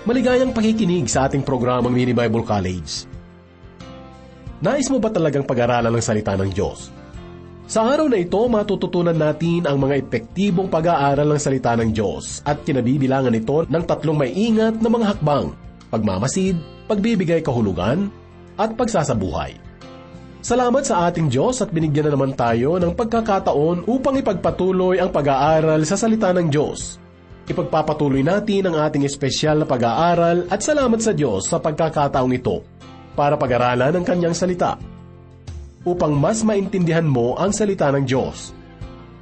Maligayang pakikinig sa ating programang Mini Bible College. Nais mo ba talagang pag-aralan ng salita ng Diyos? Sa araw na ito, matututunan natin ang mga epektibong pag-aaral ng salita ng Diyos at kinabibilangan ito ng 3 may ingat na mga hakbang: pagmamasid, pagbibigay kahulugan, at pagsasabuhay. Salamat sa ating Diyos at binigyan na naman tayo ng pagkakataon upang ipagpatuloy ang pag-aaral sa salita ng Diyos. Ipagpapatuloy natin ang ating espesyal na pag-aaral at salamat sa Diyos sa pagkakataong ito para pag-aralan ang Kanyang salita, upang mas maintindihan mo ang salita ng Diyos.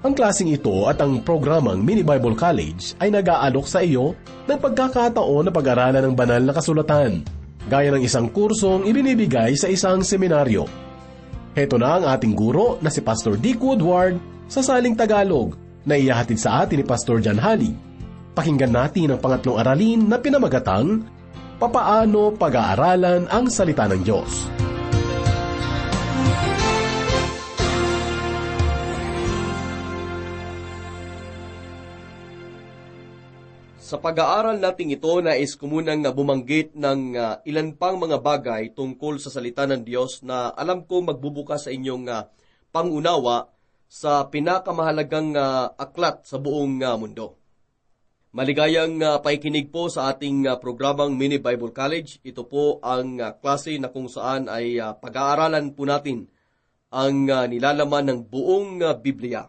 Ang klaseng ito at ang programang Mini Bible College ay nag-aalok sa iyo ng pagkakataon na pag-aralan ng banal na kasulatan, gaya ng isang kursong ibinibigay sa isang seminaryo. Heto na ang ating guro na si Pastor Dick Woodward sa saling Tagalog na ihahatid sa atin ni Pastor John Halley. Pakinggan natin ang pangatlong aralin na pinamagatang Papaano Pag-aaralan ang Salita ng Diyos. Sa pag-aaral nating ito, nais ko munang bumanggit ng ilan pang mga bagay tungkol sa salita ng Diyos na alam ko magbubukas sa inyong pangunawa sa pinakamahalagang aklat sa buong mundo. Maligayang paikinig po sa ating programang Mini Bible College. Ito po ang klase na kung saan ay pag-aaralan po natin ang nilalaman ng buong Biblia.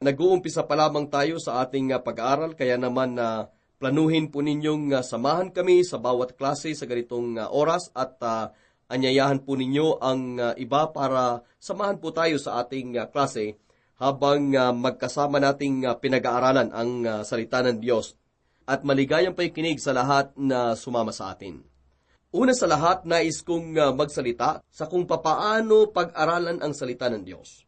Nag-uumpisa pa lamang tayo sa ating pag-aaral, kaya naman planuhin po ninyong samahan kami sa bawat klase sa ganitong oras at anyayahan po ninyo ang iba para samahan po tayo sa ating klase habang magkasama nating pinag-aaralan ang salita ng Diyos. At maligayang pakikinig sa lahat na sumama sa atin. Una sa lahat, nais kong magsalita sa kung papaano pag-aralan ang salita ng Diyos.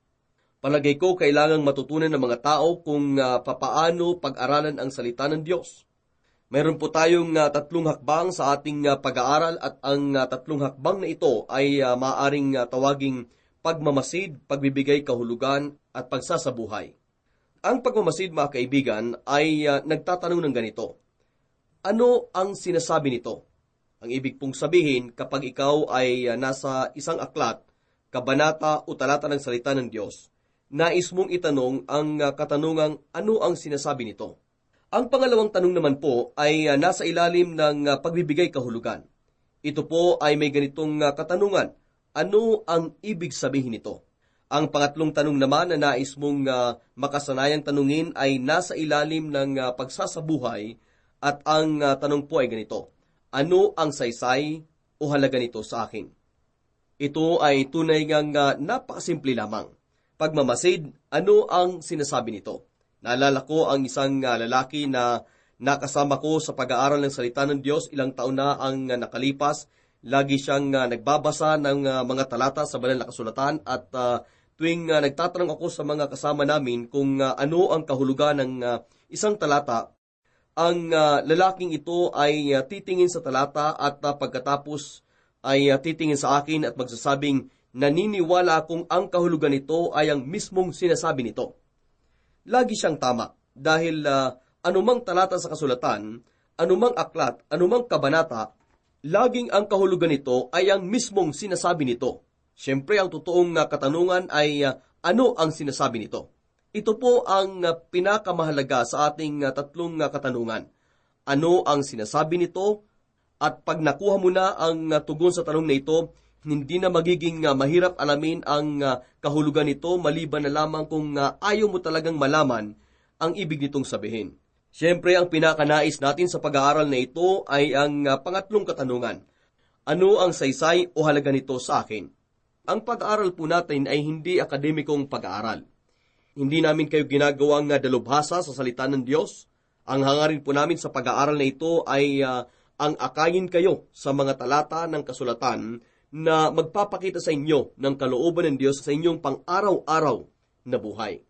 Palagay ko kailangang matutunan ng mga tao kung papaano pag-aralan ang salita ng Diyos. Meron po tayong 3 hakbang sa ating pag-aaral at ang 3 hakbang na ito ay maaaring tawaging pagmamasid, pagbibigay kahulugan, at pagsasabuhay. Ang pagmamasid, mga kaibigan, ay nagtatanong ng ganito: ano ang sinasabi nito? Ang ibig pong sabihin, kapag ikaw ay nasa isang aklat, kabanata o talata ng salita ng Diyos, nais mong itanong ang katanungang ano ang sinasabi nito. Ang pangalawang tanong naman po ay nasa ilalim ng pagbibigay kahulugan. Ito po ay may ganitong katanungan: ano ang ibig sabihin nito? Ang pangatlong tanong naman na nais mong makasanayang tanungin ay nasa ilalim ng pagsasabuhay, at ang tanong po ay ganito: ano ang saysay o halaga nito sa akin? Ito ay tunay ngang napakasimple lamang. Pagmamasid, ano ang sinasabi nito? Naalala ko ang isang lalaki na nakasama ko sa pag-aaral ng salita ng Diyos. Ilang taon na ang nakalipas. Lagi siyang nagbabasa ng mga talata sa banal na kasulatan at tuwing nagtatanong ako sa mga kasama namin kung ano ang kahulugan ng isang talata, ang lalaking ito ay titingin sa talata at pagkatapos ay titingin sa akin at magsasabing naniniwala akong ang kahulugan nito ay ang mismong sinasabi nito. Lagi siyang tama dahil anumang talata sa kasulatan, anumang aklat, anumang kabanata, laging ang kahulugan nito ay ang mismong sinasabi nito. Siyempre, ang totoong katanungan ay ano ang sinasabi nito? Ito po ang pinakamahalaga sa ating 3 katanungan. Ano ang sinasabi nito? At pag nakuha mo na ang tugon sa tanong na ito, hindi na magiging mahirap alamin ang kahulugan nito maliban na lamang kung ayaw mo talagang malaman ang ibig nitong sabihin. Siyempre, ang pinakanais natin sa pag-aaral na ito ay ang pangatlong katanungan: ano ang saysay o halaga nito sa akin? Ang pag-aaral po natin ay hindi akademikong pag-aaral. Hindi namin kayo ginagawang dalubhasa sa salita ng Diyos. Ang hangarin po namin sa pag-aaral na ito ay ang akayin kayo sa mga talata ng kasulatan na magpapakita sa inyo ng kalooban ng Diyos sa inyong pang-araw-araw na buhay.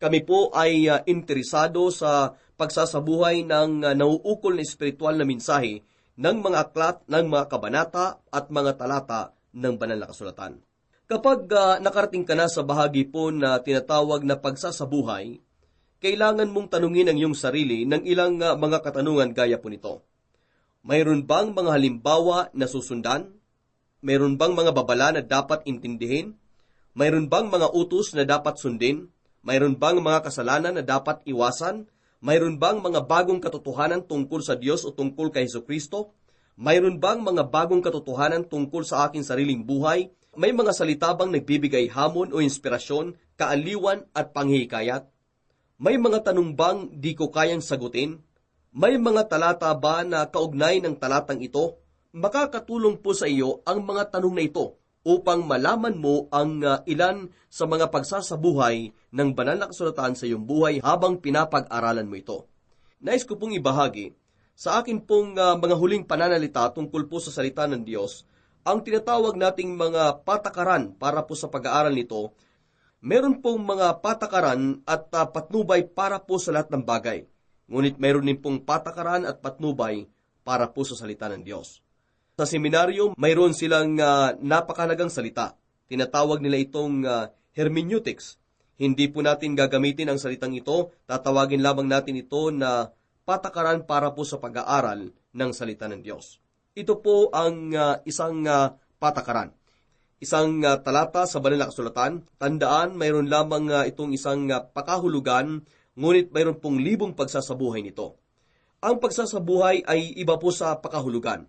Kami po ay interesado sa pagsasabuhay ng nauukol na espiritual na mensahe ng mga aklat, ng mga kabanata at mga talata ng banal na kasulatan. Kapag nakarating ka na sa bahagi po na tinatawag na pagsasabuhay, kailangan mong tanungin ang iyong sarili ng ilang mga katanungan gaya po nito. Mayroon bang mga halimbawa na susundan? Mayroon bang mga babala na dapat intindihin? Mayroon bang mga utos na dapat sundin? Mayroon bang mga kasalanan na dapat iwasan? Mayroon bang mga bagong katotohanan tungkol sa Diyos o tungkol kay Jesucristo? Mayroon bang mga bagong katotohanan tungkol sa aking sariling buhay? May mga salita bang nagbibigay hamon o inspirasyon, kaaliwan at panghihikayat? May mga tanong bang di ko kayang sagutin? May mga talata ba na kaugnay ng talatang ito? Makakatulong po sa iyo ang mga tanong na ito upang malaman mo ang ilan sa mga pagsasabuhay ng banal na kasulatan sa iyong buhay habang pinapag-aralan mo ito. Nais ko pong ibahagi sa akin pong mga huling pananalita tungkol po sa salita ng Diyos, ang tinatawag nating mga patakaran para po sa pag-aaral nito. Meron pong mga patakaran at patnubay para po sa lahat ng bagay. Ngunit meron din pong patakaran at patnubay para po sa salita ng Diyos. Sa seminaryo, mayroon silang napakahalagang salita. Tinatawag nila itong hermeneutics. Hindi po natin gagamitin ang salitang ito, tatawagin lamang natin ito na patakaran para po sa pag-aaral ng salita ng Diyos. Ito po ang isang patakaran. Isang talata sa banal na kasulatan. Tandaan, mayroon lamang itong isang pakahulugan, ngunit mayroon pong libong pagsasabuhay nito. Ang pagsasabuhay ay iba po sa pakahulugan.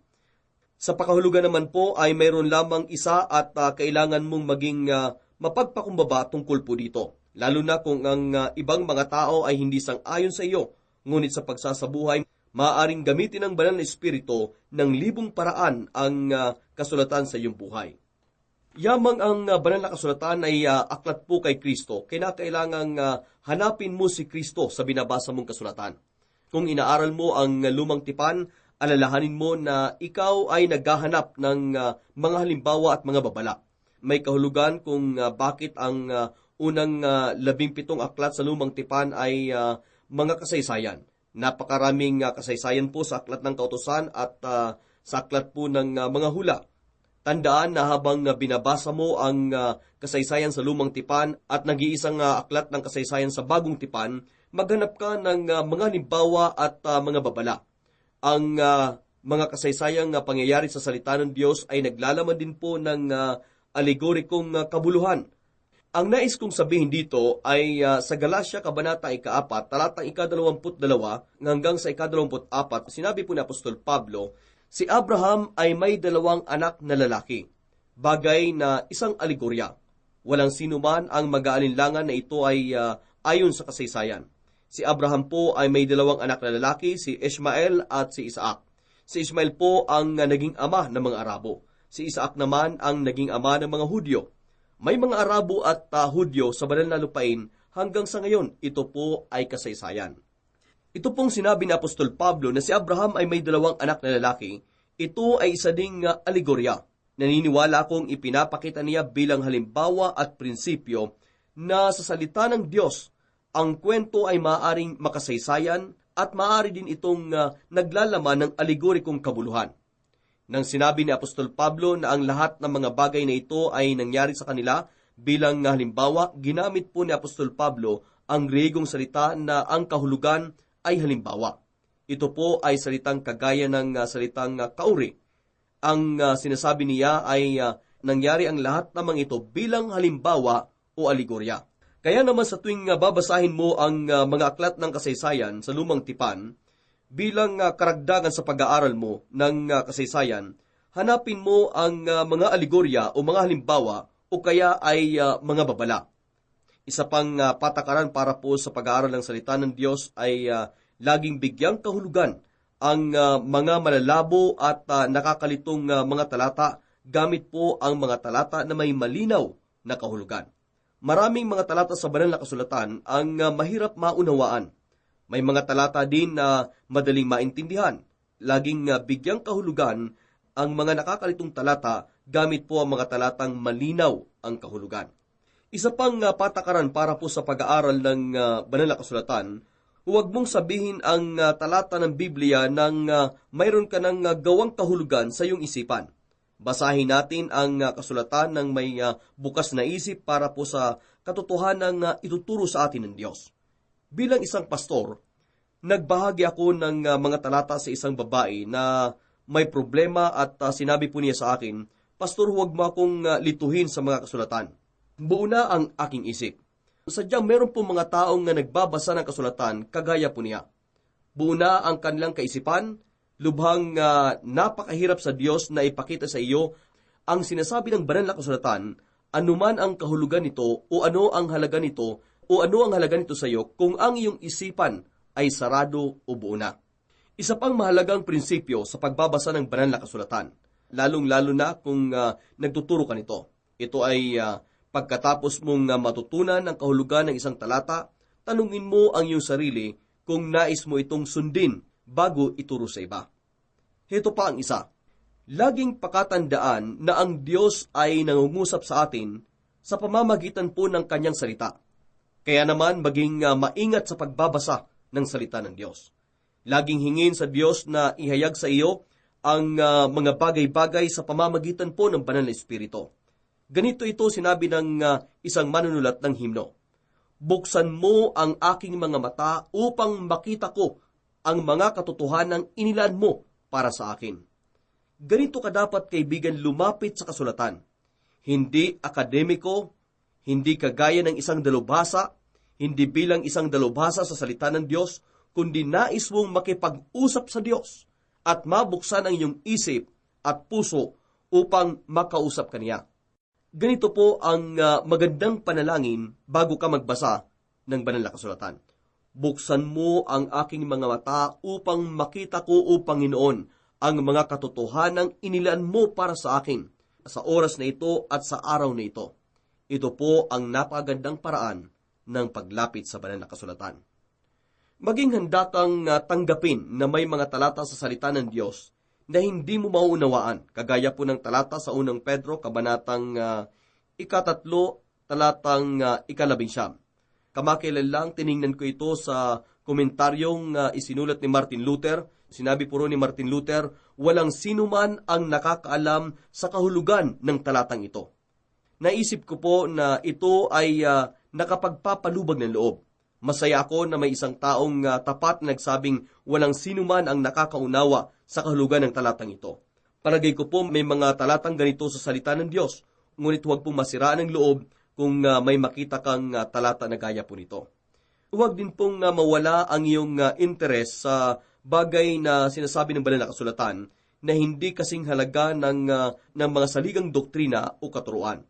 Sa pakahulugan naman po ay mayroon lamang isa at kailangan mong maging mapagpakumbaba tungkol po dito. Lalo na kung ang ibang mga tao ay hindi sang-ayon sa iyo. Ngunit sa pagsasabuhay, maaaring gamitin ng banal na espiritu ng libong paraan ang kasulatan sa iyong buhay. Yamang ang banal na kasulatan ay aklat po kay Kristo, kinakailangang hanapin mo si Kristo sa binabasa mong kasulatan. Kung inaaral mo ang lumang tipan, alalahanin mo na ikaw ay naghahanap ng mga halimbawa at mga babala. May kahulugan kung bakit ang unang 17 aklat sa lumang tipan ay mga kasaysayan. Napakaraming kasaysayan po sa aklat ng Kautusan at sa aklat po ng mga hula. Tandaan na habang binabasa mo ang kasaysayan sa lumang tipan at nag-iisang aklat ng kasaysayan sa bagong tipan, maghanap ka ng mga halimbawa at mga babala. Ang mga kasaysayang pangyayari sa salita ng Diyos ay naglalaman din po ng alegorikong kabuluhan. Ang nais kong sabihin dito ay sa Galatia Kabanata 4, talatang 22 hanggang sa 24, sinabi po ni Apostol Pablo, si Abraham ay may 2 anak na lalaki, bagay na isang alegorya. Walang sino man ang mag-aalinlangan na ito ay ayon sa kasaysayan. Si Abraham po ay may 2 anak na lalaki, si Ishmael at si Isaac. Si Ishmael po ang naging ama ng mga Arabo. Si Isaac naman ang naging ama ng mga Hudyo. May mga Arabo at Hudyo sa banal na lupain hanggang sa ngayon. Ito po ay kasaysayan. Ito pong sinabi ni Apostol Pablo na si Abraham ay may 2 anak na lalaki. Ito ay isa ding alegorya. Naniniwala akong ipinapakita niya bilang halimbawa at prinsipyo na sa salita ng Diyos, ang kwento ay maaaring makasaysayan at maaari din itong naglalaman ng alegorikong kabuluhan. Nang sinabi ni Apostol Pablo na ang lahat ng mga bagay na ito ay nangyari sa kanila bilang halimbawa, ginamit po ni Apostol Pablo ang Griegong salita na ang kahulugan ay halimbawa. Ito po ay salitang kagaya ng salitang kauri. Ang sinasabi niya ay nangyari ang lahat ng mga ito bilang halimbawa o alegorya. Kaya naman sa tuwing babasahin mo ang mga aklat ng kasaysayan sa lumang tipan, bilang karagdagan sa pag-aaral mo ng kasaysayan, hanapin mo ang mga alegorya o mga halimbawa o kaya ay mga babala. Isa pang patakaran para po sa pag-aaral ng salita ng Diyos ay laging bigyang kahulugan ang mga malalabo at nakakalitong mga talata gamit po ang mga talata na may malinaw na kahulugan. Maraming mga talata sa banal na kasulatan ang mahirap maunawaan. May mga talata din na madaling maintindihan. Laging bigyang kahulugan ang mga nakakalitong talata gamit po ang mga talatang malinaw ang kahulugan. Isa pang patakaran para po sa pag-aaral ng banal na kasulatan, huwag mong sabihin ang talata ng Biblia nang mayroon ka ng gawang kahulugan sa iyong isipan. Basahin natin ang kasulatan ng may bukas na isip para po sa katotohanan ituturo sa atin ng Diyos. Bilang isang pastor, nagbahagi ako ng mga talata sa isang babae na may problema at sinabi po niya sa akin, Pastor, huwag mo akong lituhin sa mga kasulatan. Buo na ang aking isip. Sadyang meron po mga taong nagbabasa ng kasulatan kagaya po niya. Buo na ang kanilang kaisipan, lubhang napakahirap sa Diyos na ipakita sa iyo ang sinasabi ng banal na kasulatan, anuman ang kahulugan nito o ano ang halaga nito o ano ang halaga nito sa iyo kung ang iyong isipan ay sarado o buo na. Isa pang mahalagang prinsipyo sa pagbabasa ng banal na kasulatan, lalong-lalo na kung nagtuturo ka nito. Ito ay pagkatapos mong matutunan ang kahulugan ng isang talata, tanungin mo ang iyong sarili kung nais mo itong sundin bago ituro sa iba. Heto pa ang isa. Laging pakatandaan na ang Diyos ay nangungusap sa atin sa pamamagitan po ng kanyang salita. Kaya naman maging maingat sa pagbabasa ng salita ng Diyos. Laging hingin sa Diyos na ihayag sa iyo ang mga bagay-bagay sa pamamagitan po ng banal na Espiritu. Ganito ito sinabi ng isang manunulat ng himno. Buksan mo ang aking mga mata upang makita ko ang mga katotohanang inilaan mo para sa akin. Ganito ka dapat, kaibigan, lumapit sa kasulatan. Hindi akademiko, hindi kagaya ng isang dalubhasa, hindi bilang isang dalubhasa sa salita ng Diyos, kundi nais mong makipag-usap sa Diyos at mabuksan ang iyong isip at puso upang makausap kaniya. Ganito po ang magandang panalangin bago ka magbasa ng banal na kasulatan. Buksan mo ang aking mga mata upang makita ko, O Panginoon, ang mga katotohanang inilaan mo para sa akin sa oras na ito at sa araw na ito. Ito po ang napakagandang paraan ng paglapit sa banal na kasulatan. Maging handa kang tanggapin na may mga talata sa salita ng Diyos na hindi mo mauunawaan, kagaya po ng talata sa unang Pedro, kabanatang 3, talatang 11. Kamakailan lang tiningnan ko ito sa komentaryong isinulat ni Martin Luther. Sinabi po ni Martin Luther, walang sino man ang nakakaalam sa kahulugan ng talatang ito. Naisip ko po na ito ay nakapagpapalubag ng loob. Masaya ako na may isang taong tapat na nagsabing walang sino man ang nakakaunawa sa kahulugan ng talatang ito. Palagay ko po may mga talatang ganito sa salita ng Diyos, ngunit huwag pong masiraan ng loob kung may makita kang talata na gaya po nito. Huwag din pong mawala ang iyong interes sa bagay na sinasabi ng banal na kasulatan na hindi kasing halaga ng mga saligang doktrina o katuruan.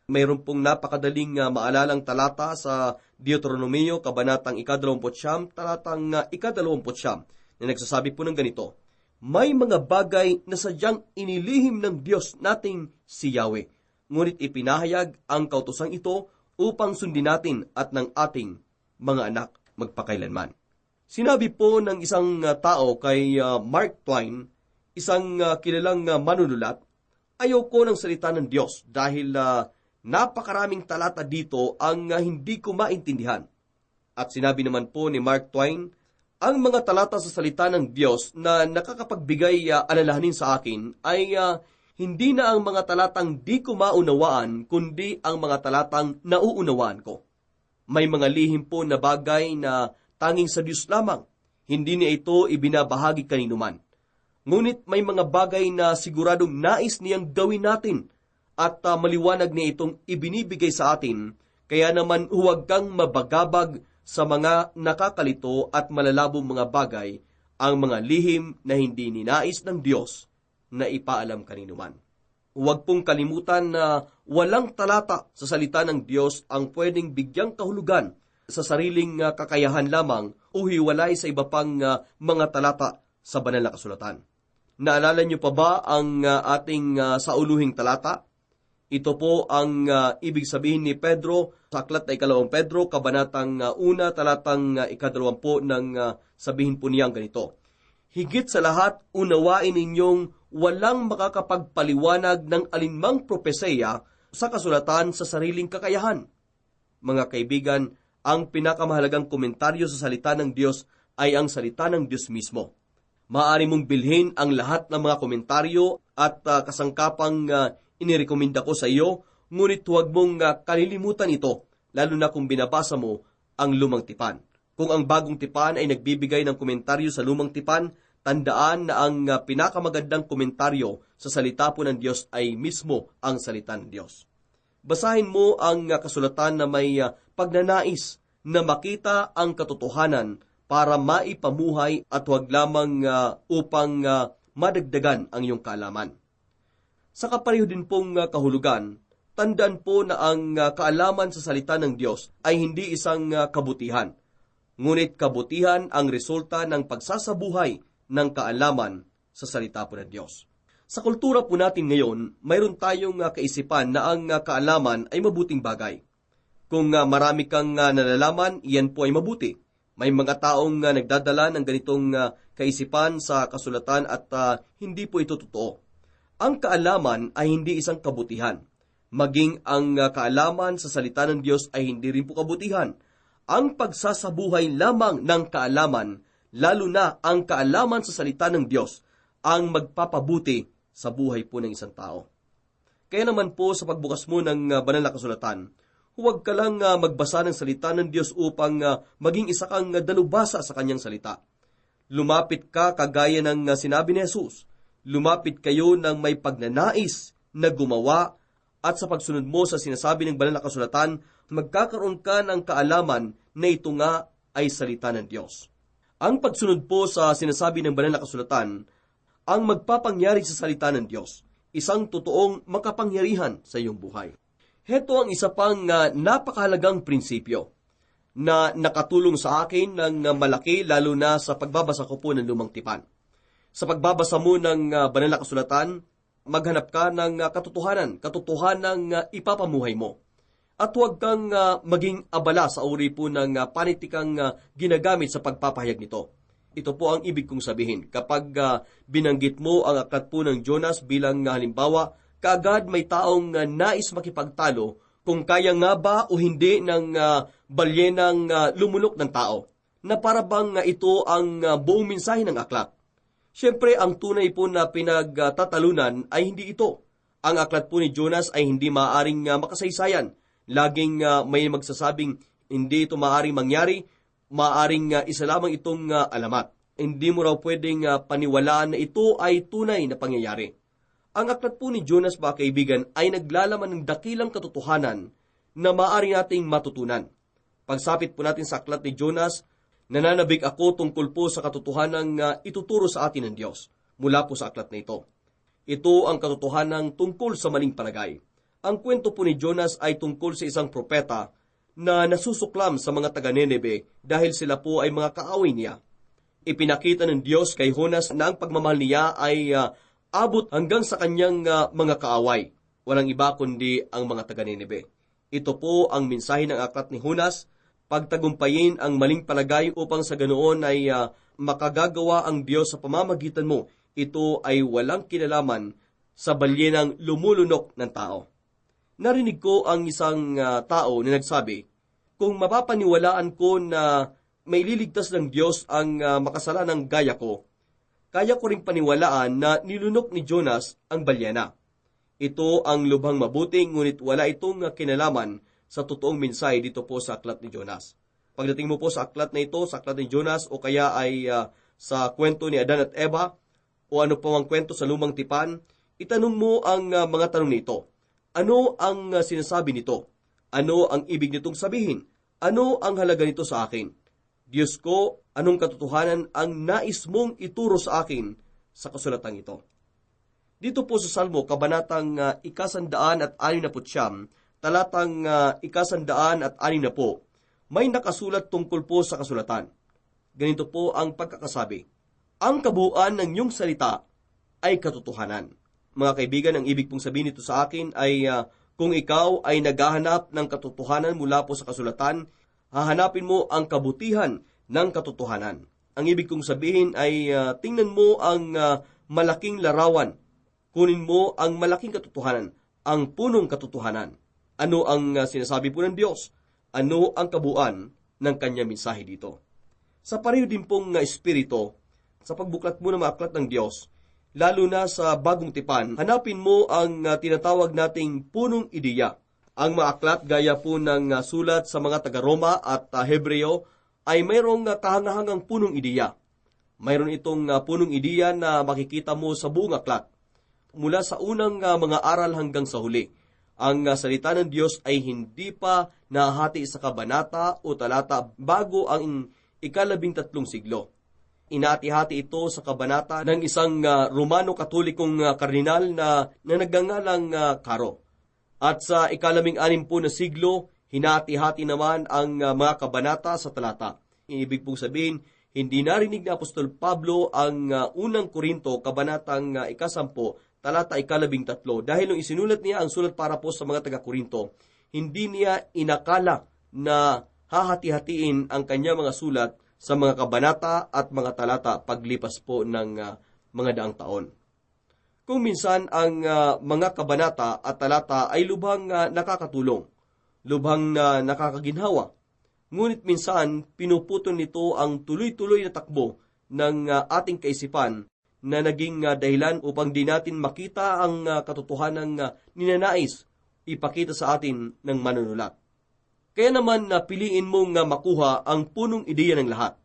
Mayroon pong napakadaling maalalang talata sa Deuteronomio, kabanatang 29, talatang 29, na nagsasabi po ng ganito, may mga bagay na sadyang inilihim ng Diyos nating si Yahweh, ngunit ipinahayag ang kautosang ito upang sundin natin at ng ating mga anak magpakailanman. Sinabi po ng isang tao kay Mark Twain, isang kilalang manunulat, ayaw ko ng salita ng Diyos dahil napakaraming talata dito ang hindi ko maintindihan. At sinabi naman po ni Mark Twain, ang mga talata sa salita ng Diyos na nakakapagbigay alalahanin sa akin ay hindi na ang mga talatang di ko maunawaan, kundi ang mga talatang nauunawaan ko. May mga lihim po na bagay na tanging sa Diyos lamang, hindi niya ito ibinabahagi kaninuman. Ngunit may mga bagay na siguradong nais niyang gawin natin at maliwanag niya itong ibinibigay sa atin, kaya naman huwag kang mabagabag sa mga nakakalito at malalabong mga bagay, ang mga lihim na hindi ninais ng Diyos na ipaalam kaninuman. Huwag pong kalimutan na walang talata sa salita ng Diyos ang pwedeng bigyang kahulugan sa sariling kakayahan lamang o hiwalay sa iba pang mga talata sa banal na kasulatan. Naalala niyo pa ba ang ating sauluhing talata? Ito po ang ibig sabihin ni Pedro sa aklat na 2 Pedro, kabanatang 1, talatang 20 ng sabihin po niyang ganito. Higit sa lahat, unawain ninyong walang makakapagpaliwanag ng alinmang propesya sa kasulatan sa sariling kakayahan. Mga kaibigan, ang pinakamahalagang komentaryo sa salita ng Diyos ay ang salita ng Diyos mismo. Maaari mong bilhin ang lahat ng mga komentaryo at kasangkapang inirekomenda ko sa iyo, ngunit huwag mong kalilimutan ito, lalo na kung binabasa mo ang lumang tipan. Kung ang bagong tipan ay nagbibigay ng komentaryo sa lumang tipan, Tandaan na ang pinakamagandang komentaryo sa salita po ng Diyos ay mismo ang salita ng Diyos. Basahin mo ang kasulatan na may pagnanais na makita ang katotohanan para maipamuhay at huwag lamang upang madagdagan ang iyong kaalaman. Sa kapareho din pong kahulugan, tandaan po na ang kaalaman sa salita ng Diyos ay hindi isang kabutihan, ngunit kabutihan ang resulta ng pagsasabuhay ng kaalaman sa salita po ng Diyos. Sa kultura po natin ngayon, mayroon tayong kaisipan na ang kaalaman ay mabuting bagay. Kung marami kang nalalaman, iyan po ay mabuti. May mga taong nagdadala ng ganitong kaisipan sa kasulatan at hindi po ito totoo. Ang kaalaman ay hindi isang kabutihan. Maging ang kaalaman sa salita ng Diyos ay hindi rin po kabutihan. Ang pagsasabuhay lamang ng kaalaman, lalo na ang kaalaman sa salita ng Diyos, ang magpapabuti sa buhay po ng isang tao. Kaya naman po sa pagbukas mo ng banal na kasulatan, huwag ka lang magbasa ng salita ng Diyos upang maging isa kang dalubhasa sa kanyang salita. Lumapit ka kagaya ng sinabi ni Jesus. Lumapit kayo ng may pagnanais na gumawa at sa pagsunod mo sa sinasabi ng banal na kasulatan, magkakaroon ka ng kaalaman na ito nga ay salita ng Diyos. Ang pagsunod po sa sinasabi ng banal na kasulatan, ang magpapangyari sa salita ng Diyos, isang totoong makapangyarihan sa iyong buhay. Heto ang isa pang napakahalagang prinsipyo na nakatulong sa akin ng malaki lalo na sa pagbabasa ko po ng Lumang Tipan. Sa pagbabasa mo ng banal na kasulatan, maghanap ka ng katotohanan ipapamuhay mo. At huwag kang maging abala sa uri po ng panitikang ginagamit sa pagpapahayag nito. Ito po ang ibig kong sabihin. Kapag binanggit mo ang aklat po ng Jonas bilang halimbawa, kaagad may taong nais makipagtalo kung kaya nga ba o hindi ng balyenang lumulok ng tao, na para bang ito ang buong mensahe ng aklat. Siyempre, ang tunay po na pinagtatalunan ay hindi ito. Ang aklat po ni Jonas ay hindi maaaring makasaysayan. Laging may magsasabing hindi ito maaaring mangyari, maaaring isa lamang itong alamat. Hindi mo raw pwedeng paniwalaan na ito ay tunay na pangyayari. Ang aklat po ni Jonas, mga kaibigan, ay naglalaman ng dakilang katotohanan na maaari nating matutunan. Pagsapit po natin sa aklat ni Jonas, nananabik ako tungkol po sa katotohanang ituturo sa atin ng Diyos mula po sa aklat na ito. Ito ang katotohanang tungkol sa maling palagay. Ang kwento po ni Jonas ay tungkol sa isang propeta na nasusuklam sa mga taga-Nineve dahil sila po ay mga kaaway niya. Ipinakita ng Diyos kay Jonas na ang pagmamahal niya ay abot hanggang sa kanyang mga kaaway. Walang iba kundi ang mga taga-Nineve. Ito po ang mensahe ng aklat ni Jonas, pagtagumpayin ang maling palagay upang sa ganoon ay makagagawa ang Diyos sa pamamagitan mo. Ito ay walang kinalaman sa balyenang lumulunok ng tao. Narinig ko ang isang tao na nagsabi, kung mapapaniwalaan ko na may liligtas ng Diyos ang makasalanang gaya ko, kaya ko ring paniwalaan na nilunok ni Jonas ang balyena. Ito ang lubhang mabuti, ngunit wala itong kinalaman sa totoong mensahe dito po sa aklat ni Jonas. Pagdating mo po sa aklat na ito, sa aklat ni Jonas, o kaya ay sa kwento ni Adan at Eva, o ano pa mang kwento sa Lumang Tipan, itanong mo ang mga tanong nito. Ano ang sinasabi nito? Ano ang ibig nitong sabihin? Ano ang halaga nito sa akin? Diyos ko, anong katotohanan ang nais mong ituro sa akin sa kasulatang ito? Dito po sa Salmo, kabanatang 169, talatang 160, may nakasulat tungkol po sa kasulatan. Ganito po ang pagkakasabi, ang kabuuan ng iyong salita ay katotohanan. Mga kaibigan, ang ibig pong sabihin nito sa akin ay kung ikaw ay naghahanap ng katotohanan mula po sa kasulatan, hahanapin mo ang kabutihan ng katotohanan. Ang ibig kong sabihin ay tingnan mo ang malaking larawan. Kunin mo ang malaking katotohanan, ang punong katotohanan. Ano ang sinasabi po ng Diyos? Ano ang kabuuan ng kanyang mensahe dito? Sa pareho din pong espiritu, sa pagbuklat mo ng mga aklat ng Diyos, lalo na sa Bagong Tipan, hanapin mo ang tinatawag nating punong ideya. Ang mga aklat gaya po ng sulat sa mga taga-Roma at Hebreo ay mayroong kahangahangang punong ideya. Mayroon itong punong ideya na makikita mo sa buong aklat. Mula sa unang mga aral hanggang sa huli, ang salita ng Diyos ay hindi pa nahati sa kabanata o talata bago ang 13 siglo. Inati-hati ito sa kabanata ng isang Romano Katolikong kardinal na nagngangalang Caro. At sa 16 na siglo, hinati-hati naman ang mga kabanata sa talata. Ibig pong sabihin, hindi narinig ni Apostol Pablo ang unang Korinto, kabanatang 10, talata 13, dahil nung isinulat niya ang sulat para po sa mga taga-Korinto, hindi niya inakala na hahati-hatiin ang kanya mga sulat sa mga kabanata at mga talata paglipas po ng mga daang taon. Kung minsan ang mga kabanata at talata ay lubhang nakakatulong, lubhang nakakaginhawa, ngunit minsan pinuputol nito ang tuloy-tuloy na takbo ng ating kaisipan na naging dahilan upang di natin makita ang katotohanan ng ninanais ipakita sa atin ng manunulat. Kaya naman piliin mong makuha ang punong ideya ng lahat.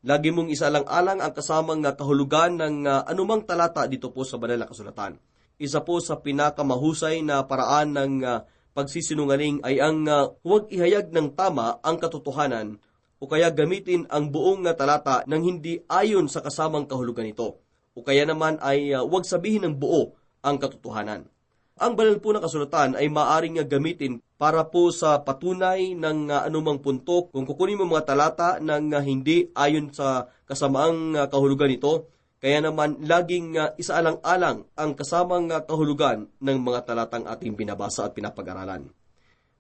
Lagi mong isalang-alang ang kasamang kahulugan ng anumang talata dito po sa banal na kasulatan. Isa po sa pinakamahusay na paraan ng pagsisinungaling ay ang huwag ihayag ng tama ang katotohanan o kaya gamitin ang buong talata nang hindi ayon sa kasamang kahulugan nito. O kaya naman ay huwag sabihin ng buo ang katotohanan. Ang banal po na kasulatan ay maaring gamitin para po sa patunay ng anumang punto. Kung kukunin mo mga talata ng hindi ayon sa kasamaang kahulugan nito, kaya naman laging isaalang-alang ang kasamang kahulugan ng mga talatang ating binabasa at pinapag-aralan.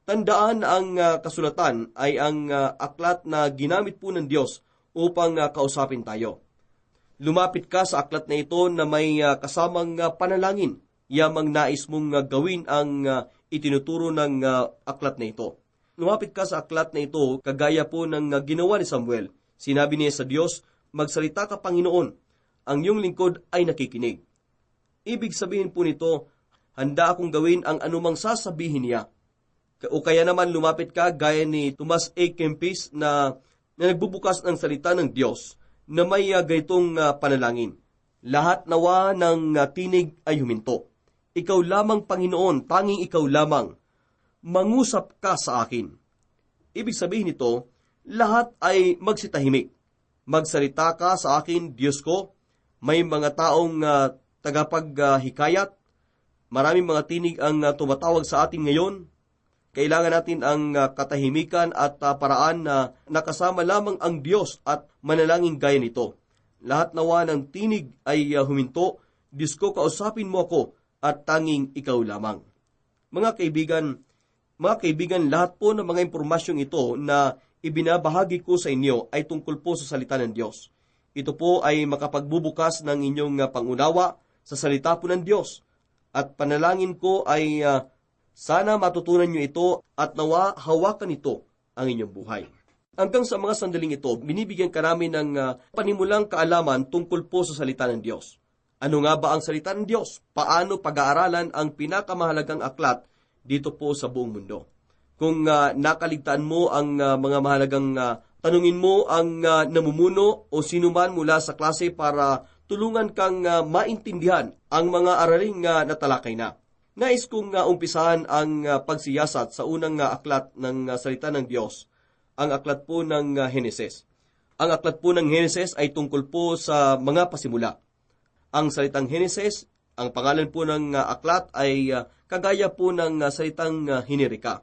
Tandaan ang kasulatan ay ang aklat na ginamit po ng Diyos upang kausapin tayo. Lumapit ka sa aklat na ito na may kasamang panalangin, yamang nais mong gawin ang itinuturo ng aklat na ito. Lumapit ka sa aklat na ito kagaya po ng ginawa ni Samuel. Sinabi niya sa Diyos, "Magsalita ka, Panginoon, ang iyong lingkod ay nakikinig." Ibig sabihin po nito, handa akong gawin ang anumang sasabihin niya. O kaya naman lumapit ka gaya ni Thomas A. Kempis na nagbubukas ng salita ng Diyos na may ganitong panalangin. "Lahat nawa ng tinig ay huminto. Ikaw lamang, Panginoon, tanging ikaw lamang. Mangusap ka sa akin." Ibig sabihin nito, lahat ay magsitahimik. "Magsalita ka sa akin, Diyos ko." May mga taong tagapaghikayat. Maraming mga tinig ang tumatawag sa atin ngayon. Kailangan natin ang katahimikan at paraan na nakasama lamang ang Diyos at manalangin gaya nito. "Lahat nawa ng tinig ay huminto. Diyos ko, kausapin mo ako at tanging ikaw lamang." Mga kaibigan, lahat po ng mga impormasyong ito na ibinabahagi ko sa inyo ay tungkol po sa salita ng Diyos. Ito po ay makapagbubukas ng inyong pangunawa sa salita po ng Diyos. At panalangin ko ay sana matutunan nyo ito at nawa hawakan ito ang inyong buhay. Hanggang sa mga sandaling ito, binibigyan ka namin ng panimulang kaalaman tungkol po sa salita ng Diyos. Ano nga ba ang salita ng Diyos? Paano pag-aaralan ang pinakamahalagang aklat dito po sa buong mundo? Kung nakaligtaan mo ang mga mahalagang tanungin mo ang namumuno o sinuman mula sa klase para tulungan kang maintindihan ang mga araling natalakay na. Nais kong umpisahan ang pagsiyasat sa unang aklat ng salita ng Diyos, ang aklat po ng Heneses. Ang aklat po ng Heneses ay tungkol po sa mga pasimula. Ang salitang Heneses, ang pangalan po ng aklat ay kagaya po ng salitang Hinerika.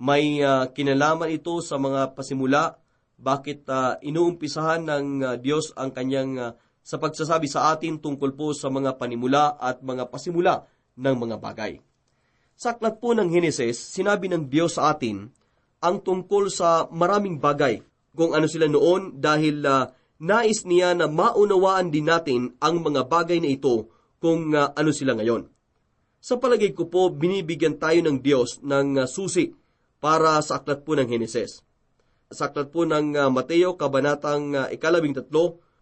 May kinalaman ito sa mga pasimula, bakit inuumpisahan ng Diyos ang kanyang sa pagsasabi sa atin tungkol po sa mga panimula at mga pasimula ng mga bagay. Sa aklat po ng Heneses, sinabi ng Diyos sa atin ang tungkol sa maraming bagay, kung ano sila noon dahil nais niya na maunawaan din natin ang mga bagay na ito kung ano sila ngayon. Sa palagay ko po, binibigyan tayo ng Diyos ng susi para sa aklat po ng Heneses. Sa aklat po ng Mateo, kabanatang 13,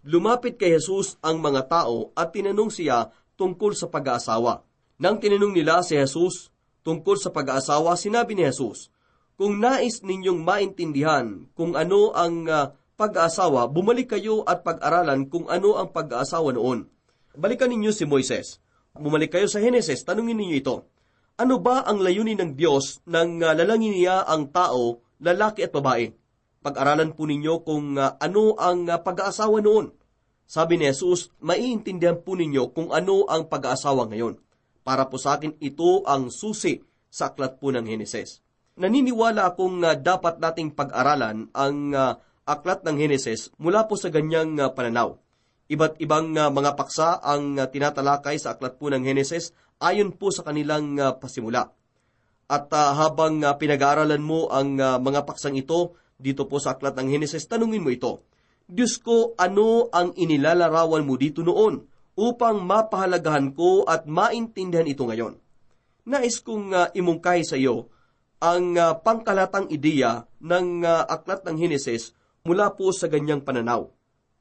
lumapit kay Jesus ang mga tao at tinanong siya tungkol sa pag-aasawa. Nang tinanong nila si Jesus tungkol sa pag-aasawa, sinabi ni Jesus, "Kung nais ninyong maintindihan kung ano ang pag-aasawa, bumalik kayo at pag-aralan kung ano ang pag-aasawa noon. Balikan ninyo si Moises. Bumalik kayo sa Heneses, tanungin ninyo ito. Ano ba ang layunin ng Diyos nang lalangin niya ang tao, lalaki at babae? Pag-aralan po ninyo kung ano ang pag-aasawa noon. Sabi ni Jesus, maiintindihan po ninyo kung ano ang pag-aasawa ngayon. Para po sa akin, ito ang susi sa aklat po ng Heneses. Naniniwala akong dapat nating pag-aralan ang aklat ng Heneses mula po sa ganyang pananaw. Iba't ibang mga paksa ang tinatalakay sa aklat po ng Heneses ayon po sa kanilang pasimula. At habang pinag-aaralan mo ang mga paksang ito dito po sa aklat ng Heneses, tanungin mo ito, Diyos ko, ano ang inilalarawan mo dito noon upang mapahalagahan ko at maintindihan ito ngayon? Nais kong imungkahi sa iyo ang pangkalatang ideya ng aklat ng Heneses mula po sa ganyang pananaw.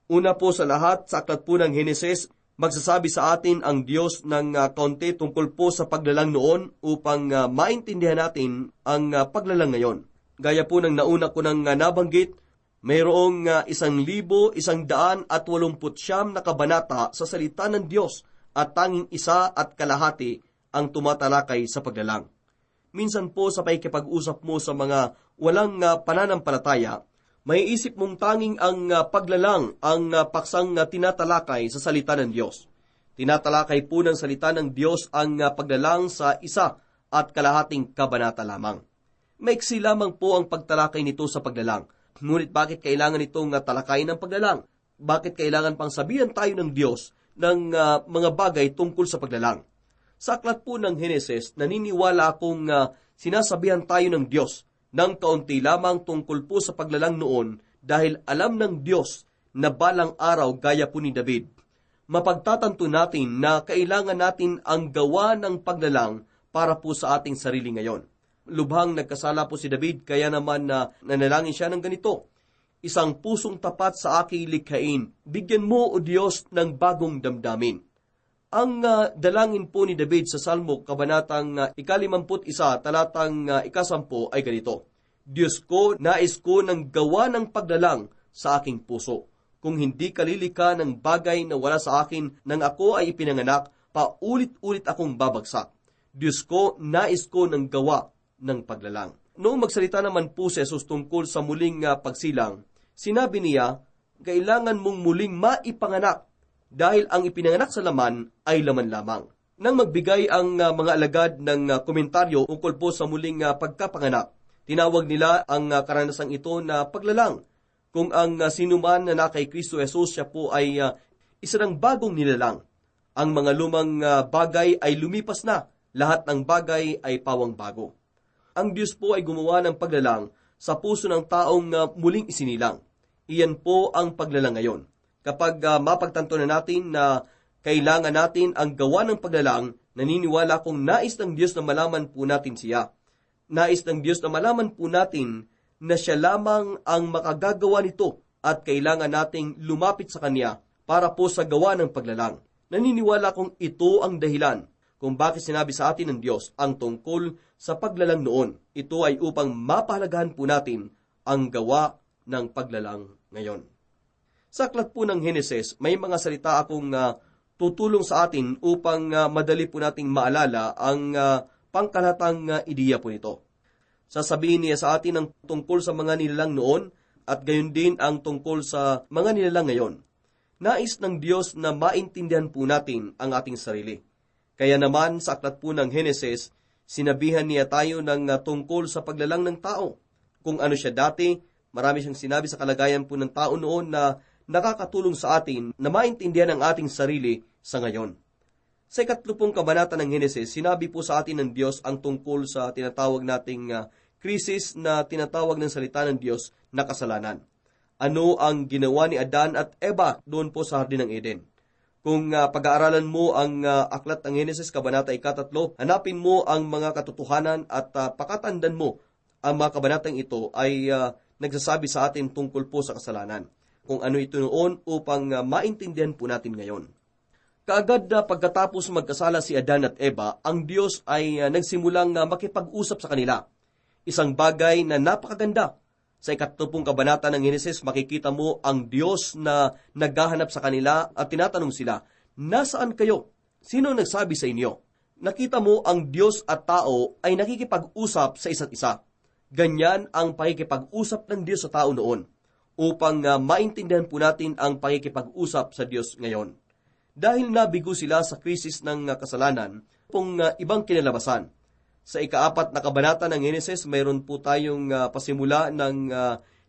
Una po sa lahat, sa aklat po ng Heneses, magsasabi sa atin ang Diyos ng kaunti tungkol po sa paglalang noon upang maintindihan natin ang paglalang ngayon. Gaya po ng nauna ko nang nabanggit, mayroong 1,189 na kabanata sa salita ng Diyos at tanging 1 at kalahati ang tumatalakay sa paglalang. Minsan po sa pakikipag-usap mo sa mga walang pananampalataya, may isip mong tanging ang paglalang ang paksang tinatalakay sa salita ng Diyos. Tinatalakay po ng salita ng Diyos ang paglalang sa 1 at kalahating kabanata lamang. Maiksi lamang po ang pagtalakay nito sa paglalang. Ngunit bakit kailangan itong talakayin ng paglalang? Bakit kailangan pang sabihan tayo ng Diyos ng mga bagay tungkol sa paglalang? Sa aklat po ng Heneses, naniniwala akong sinasabihan tayo ng Diyos ng kaunti lamang tungkol po sa paglalang noon dahil alam ng Diyos na balang araw gaya po ni David. Mapagtatanto natin na kailangan natin ang gawa ng paglalang para po sa ating sarili ngayon. Lubhang nagkasala po si David, kaya naman nanalangin siya ng ganito, Isang pusong tapat sa aking likhain, bigyan mo o Diyos ng bagong damdamin. Ang dalangin po ni David sa Salmo, kabanatang 51, talatang 10 ay ganito, Diyos ko, nais ko ng gawa ng paglalang sa aking puso. Kung hindi kalilika ng bagay na wala sa akin nang ako ay ipinanganak, paulit-ulit akong babagsak. Diyos ko, nais ko ng gawa ng paglalang. Noong magsalita naman po si Jesus tungkol sa muling pagsilang, sinabi niya, kailangan mong muling maipanganak dahil ang ipinanganak sa laman ay laman lamang. Nang magbigay ang mga alagad ng komentaryo ukol po sa muling pagkapanganak, tinawag nila ang karanasang ito na paglalang. Kung ang sinuman na kay Kristo Jesus, siya po ay isa ng bagong nilalang. Ang mga lumang bagay ay lumipas na, lahat ng bagay ay pawang bago. Ang Diyos po ay gumawa ng paglalang sa puso ng taong muling isinilang. Iyan po ang paglalang ngayon. Kapag mapagtanto na natin na kailangan natin ang gawa ng paglalang, naniniwala kong nais ng Diyos na malaman po natin siya. Nais ng Diyos na malaman po natin na siya lamang ang makagagawa nito at kailangan nating lumapit sa Kanya para po sa gawa ng paglalang. Naniniwala kong ito ang dahilan kung bakit sinabi sa atin ng Diyos ang tungkol sa paglalang noon. Ito ay upang mapahalagahan po natin ang gawa ng paglalang ngayon. Sa aklat po ng Heneses, may mga salita akong tutulong sa atin upang madali po nating maalala ang pangkalatang ideya po nito. Sasabihin niya sa atin ang tungkol sa mga nilalang noon at gayon din ang tungkol sa mga nilalang ngayon. Nais ng Diyos na maintindihan po natin ang ating sarili. Kaya naman sa aklat po ng Heneses, sinabihan niya tayo ng tungkol sa paglalang ng tao. Kung ano siya dati, marami siyang sinabi sa kalagayan po ng tao noon na nakakatulong sa atin na maintindihan ang ating sarili sa ngayon. Sa 30 kabanata ng Heneses, sinabi po sa atin ng Diyos ang tungkol sa tinatawag nating krisis na tinatawag ng salita ng Diyos na kasalanan. Ano ang ginawa ni Adan at Eva doon po sa Hardin ng Eden? Kung pag-aaralan mo ang aklat ng Heneses, kabanata 3, hanapin mo ang mga katotohanan at pakatandan mo ang mga kabanatang ito ay nagsasabi sa atin tungkol po sa kasalanan. Kung ano ito noon upang maintindihan po natin ngayon. Kaagad pagkatapos magkasala si Adan at Eva, ang Diyos ay nagsimulang makipag-usap sa kanila. Isang bagay na napakaganda Sa 7 kabanata ng Henesis, makikita mo ang Diyos na naghahanap sa kanila at tinatanong sila, nasaan kayo? Sino nagsabi sa inyo? Nakita mo ang Diyos at tao ay nakikipag-usap sa isa't isa. Ganyan ang pakikipag-usap ng Diyos sa tao noon, upang maintindihan po natin ang pakikipag-usap sa Diyos ngayon. Dahil nabigo sila sa krisis ng kasalanan, ibang kinalabasan. Sa 4 na kabanata ng Henesis, mayroon po tayong pasimula ng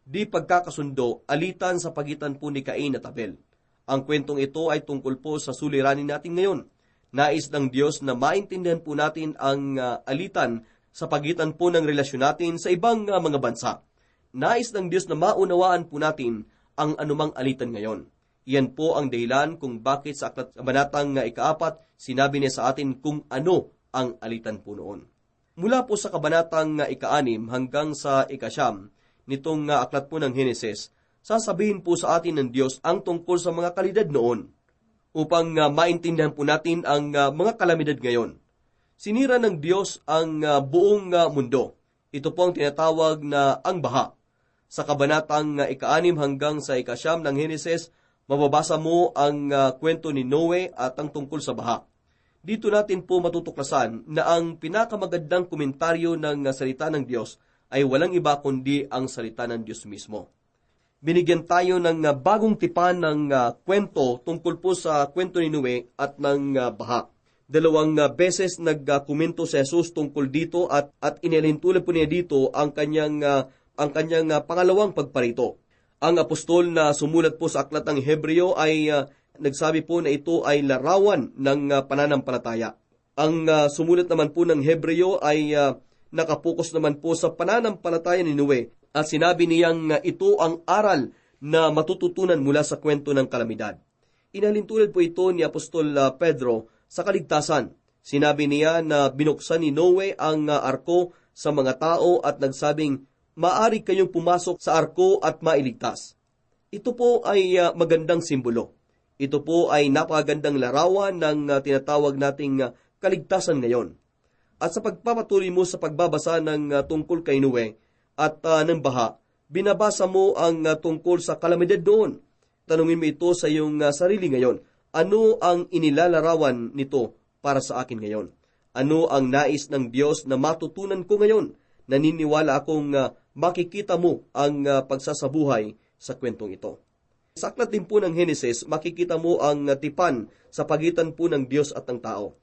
di pagkakasundo, alitan sa pagitan po ni Cain at Abel. Ang kwentong ito ay tungkol po sa suliranin natin ngayon. Nais ng Diyos na maintindihan po natin ang alitan sa pagitan po ng relasyon natin sa ibang mga bansa. Nais ng Diyos na maunawaan po natin ang anumang alitan ngayon. Iyan po ang dahilan kung bakit sa kabanatang 4, sinabi niya sa atin kung ano ang alitan po noon. Mula po sa kabanatang 6 hanggang sa 9 nitong aklat po ng Henesis, sasabihin po sa atin ng Diyos ang tungkol sa mga kalidad noon, upang maintindihan po natin ang mga kalamidad ngayon. Sinira ng Diyos ang buong mundo. Ito po ang tinatawag na ang baha. Sa kabanatang 6 hanggang sa 9 ng Henesis, mababasa mo ang kwento ni Noe at ang tungkol sa baha. Dito natin po matutuklasan na ang pinakamagandang komentaryo ng salita ng Diyos ay walang iba kundi ang salita ng Diyos mismo. Binigyan tayo ng bagong tipan ng kwento tungkol po sa kwento ni Noe at ng baha. 2 beses nagkomento si Jesus tungkol dito at inilintulad po niya dito ang kanyang pangalawang pagparito. Ang apostol na sumulat po sa aklat ng Hebreo ay nagsabi po na ito ay larawan ng pananampalataya. Ang sumulat naman po ng Hebreo ay nakapokus naman po sa pananampalataya ni Noe at sinabi niyang ito ang aral na matututunan mula sa kwento ng kalamidad. Inalintulad po ito ni Apostol Pedro sa kaligtasan. Sinabi niya na binuksan ni Noe ang arko sa mga tao at nagsabing, maari kayong pumasok sa arko at mailigtas. Ito po ay magandang simbolo. Ito po ay napakagandang larawan ng tinatawag nating kaligtasan ngayon. At sa pagpapatuloy mo sa pagbabasa ng tungkol kay Noe at ng baha, binabasa mo ang tungkol sa kalamidad doon. Tanungin mo ito sa iyong sarili ngayon. Ano ang inilalarawan nito para sa akin ngayon? Ano ang nais ng Diyos na matutunan ko ngayon? Naniniwala akong makikita mo ang pagsasabuhay sa kwentong ito. Sa aklat din po ng Henesis, makikita mo ang tipan sa pagitan po ng Diyos at ng tao.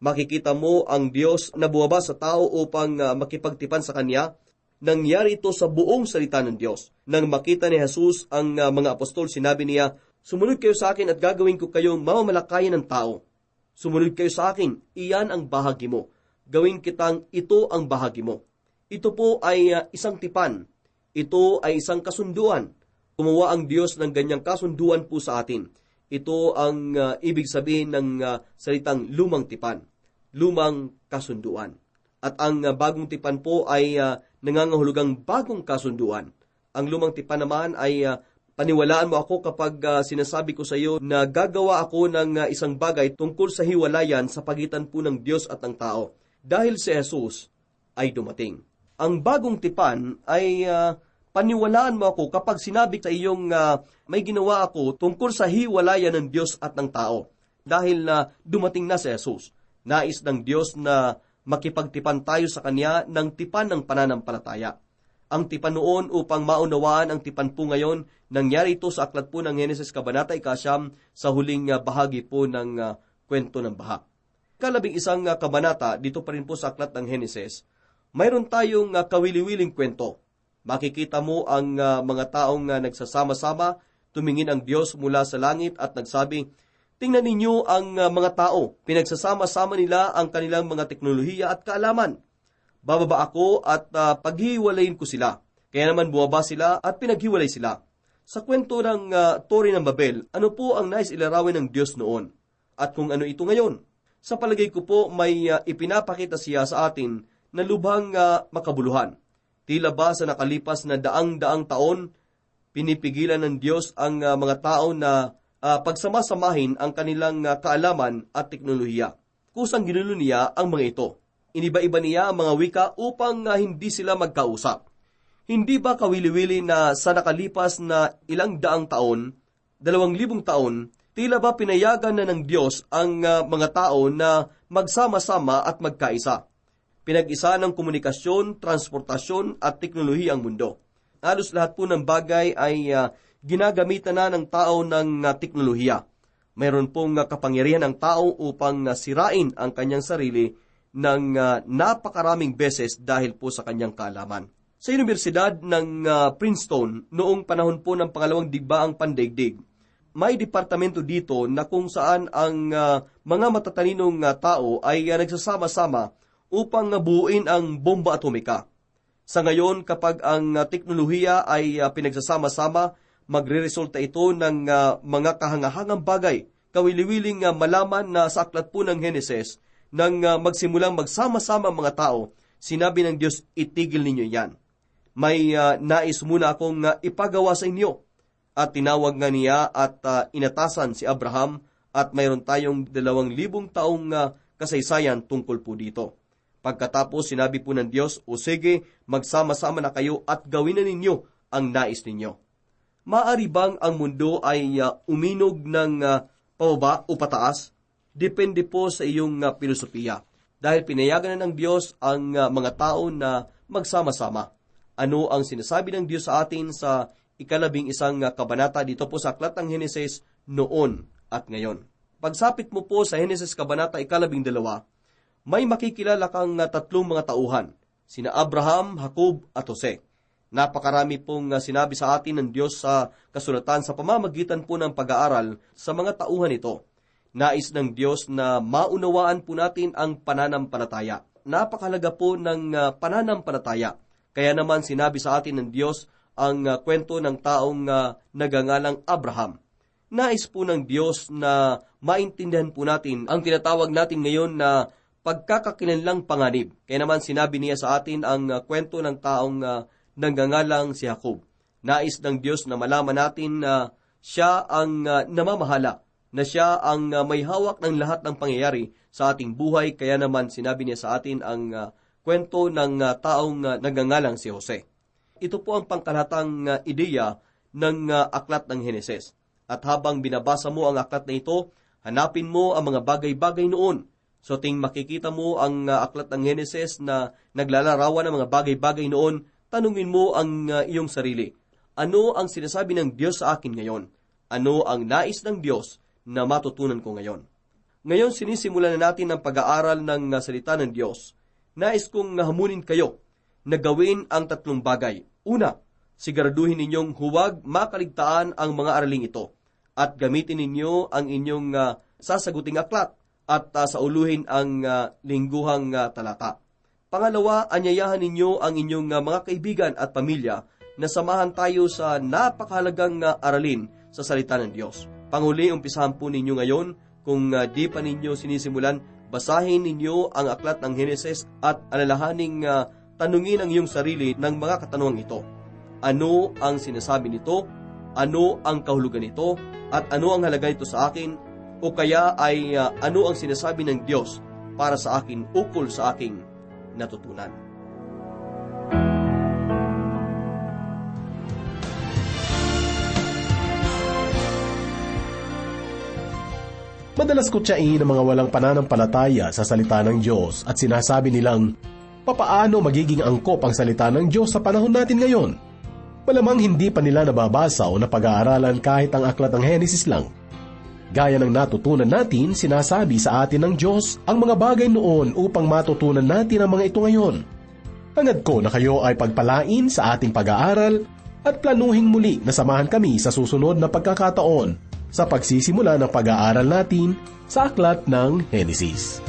Makikita mo ang Diyos na buwaba sa tao upang makipagtipan sa Kanya. Nangyari ito sa buong salita ng Diyos. Nang makita ni Jesus ang mga apostol, sinabi niya, sumunod kayo sa akin at gagawin ko kayong mamamalakayan ng tao. Sumunod kayo sa akin, iyan ang bahagi mo. Gawin kitang ito ang bahagi mo. Ito po ay isang tipan. Ito ay isang kasunduan. Gumawa ang Diyos ng ganyang kasunduan po sa atin. Ito ang ibig sabihin ng salitang lumang tipan, lumang kasunduan. At ang bagong tipan po ay nangangahulugang bagong kasunduan. Ang lumang tipan naman ay paniwalaan mo ako kapag sinasabi ko sa iyo na gagawa ako ng isang bagay tungkol sa hiwalayan sa pagitan po ng Diyos at ng tao. Dahil si Jesus ay dumating. Ang bagong tipan ay paniwalaan mo ako kapag sinabi sa iyong may ginawa ako tungkol sa hiwalayan ng Diyos at ng tao. Dahil dumating na si Jesus. Nais ng Diyos na makipagtipan tayo sa Kanya ng tipan ng pananampalataya. Ang tipan noon upang maunawaan ang tipan po ngayon, nangyari ito sa aklat po ng Henesis Kabanata 9 sa huling bahagi po ng kwento ng baha. 11 kabanata, dito pa rin po sa aklat ng Henesis, mayroon tayong kawili-wiling kwento. Makikita mo ang mga taong nagsasama-sama, tumingin ang Diyos mula sa langit at nagsabi, tingnan ninyo ang mga tao, pinagsasama-sama nila ang kanilang mga teknolohiya at kaalaman. Bababa ako at paghiwalayin ko sila. Kaya naman bumaba sila at pinaghiwalay sila. Sa kwento ng Tore ng Babel, ano po ang nais ilarawin ng Diyos noon? At kung ano ito ngayon? Sa palagay ko po, may ipinapakita siya sa atin na lubhang makabuluhan. Tila ba sa nakalipas na daang-daang taon, pinipigilan ng Diyos ang mga tao na pagsamasamahin ang kanilang kaalaman at teknolohiya. Kusang ginulo niya ang mga ito. Iniba-iba niya ang mga wika upang hindi sila magkausap. Hindi ba kawili-wili na sa nakalipas na ilang daang taon, 2,000 taon, tila ba pinayagan na ng Diyos ang mga tao na magsama-sama at magkaisa? Pinag-isa ng komunikasyon, transportasyon at teknolohiya ang mundo. Halos lahat po ng bagay ay ginagamitan na ng tao ng teknolohiya. Mayroon pong kapangyarihan ng tao upang sirain ang kanyang sarili ng napakaraming beses dahil po sa kanyang kaalaman. Sa Universidad ng Princeton, noong panahon po ng pangalawang digbaang pandaigdig, may departamento dito na kung saan ang mga matataninong tao ay nagsasama-sama upang buuin ang bomba atomika. Sa ngayon, kapag ang teknolohiya ay pinagsasama-sama, magre-resulta ito ng mga kahangahangang bagay, kawili-wiling malaman na sa aklat po ng Heneses, nang magsimulang magsama-sama ang mga tao, sinabi ng Diyos, itigil ninyo yan. May nais muna akong ipagawa sa inyo. At tinawag nga niya at inatasan si Abraham at mayroon tayong 2,000 taong kasaysayan tungkol po dito. Pagkatapos sinabi po ng Diyos, o sige, magsama-sama na kayo at gawin na ninyo ang nais ninyo. Maaari bang ang mundo ay uminog ng pababa o pataas? Depende po sa iyong filosofiya. Dahil pinayagan na ng Diyos ang mga tao na magsama-sama. Ano ang sinasabi ng Diyos sa atin sa 11 kabanata dito po sa aklat ng Heneses noon at ngayon? Pagsapit mo po sa Heneses kabanata 12, may makikilala kang 3 mga tauhan, sina Abraham, Jacob at Jose. Napakarami pong sinabi sa atin ng Diyos sa kasulatan sa pamamagitan po ng pag-aaral sa mga tauhan ito. Nais ng Diyos na maunawaan po natin ang pananampalataya. Napakahalaga po ng pananampalataya. Kaya naman sinabi sa atin ng Diyos ang kwento ng taong nagangalang Abraham. Nais po ng Diyos na maintindihan po natin ang tinatawag natin ngayon na pagkakakilanlang panganib. Kaya naman sinabi niya sa atin ang kwento ng taong nagngangalang si Jacob. Nais ng Diyos na malaman natin na siya ang namamahala, na siya ang may hawak ng lahat ng pangyayari sa ating buhay. Kaya naman sinabi niya sa atin ang kwento ng taong nagngangalang si Jose. Ito po ang pangkalahatang ideya ng aklat ng Heneses. At habang binabasa mo ang aklat na ito, hanapin mo ang mga bagay-bagay noon. So ting makikita mo ang aklat ng Heneses na naglalarawan ng mga bagay-bagay noon, tanungin mo ang iyong sarili. Ano ang sinasabi ng Diyos sa akin ngayon? Ano ang nais ng Diyos na matutunan ko ngayon? Ngayon sinisimulan na natin ang pag-aaral ng salita ng Diyos. Nais kong hamunin kayo na gawin ang 3 bagay. Una, siguraduhin ninyong huwag makaligtaan ang mga araling ito at gamitin ninyo ang inyong sasaguting aklat at sauluhin ang lingguhang talata. Pangalawa, anyayahan ninyo ang inyong mga kaibigan at pamilya na samahan tayo sa napakahalagang aralin sa salita ng Diyos. Panghuli, umpisahan po ninyo ngayon, kung di pa ninyo sinisimulan, basahin ninyo ang aklat ng Heneses at alalahaning tanungin ang iyong sarili ng mga katanungang ito. Ano ang sinasabi nito? Ano ang kahulugan nito? At ano ang halaga nito sa akin? O kaya ay ano ang sinasabi ng Diyos para sa akin ukol sa aking natutunan? Madalas kutsain ang mga walang pananampalataya sa salita ng Diyos at sinasabi nilang, papaano magiging angkop ang salita ng Diyos sa panahon natin ngayon? Malamang hindi pa nila nababasa o napag-aaralan kahit ang aklat ng Henesis lang. Gaya ng natutunan natin, sinasabi sa atin ng Diyos ang mga bagay noon upang matutunan natin ang mga ito ngayon. Hangad ko na kayo ay pagpalain sa ating pag-aaral at planuhing muli na samahan kami sa susunod na pagkakataon sa pagsisimula ng pag-aaral natin sa aklat ng Henesis.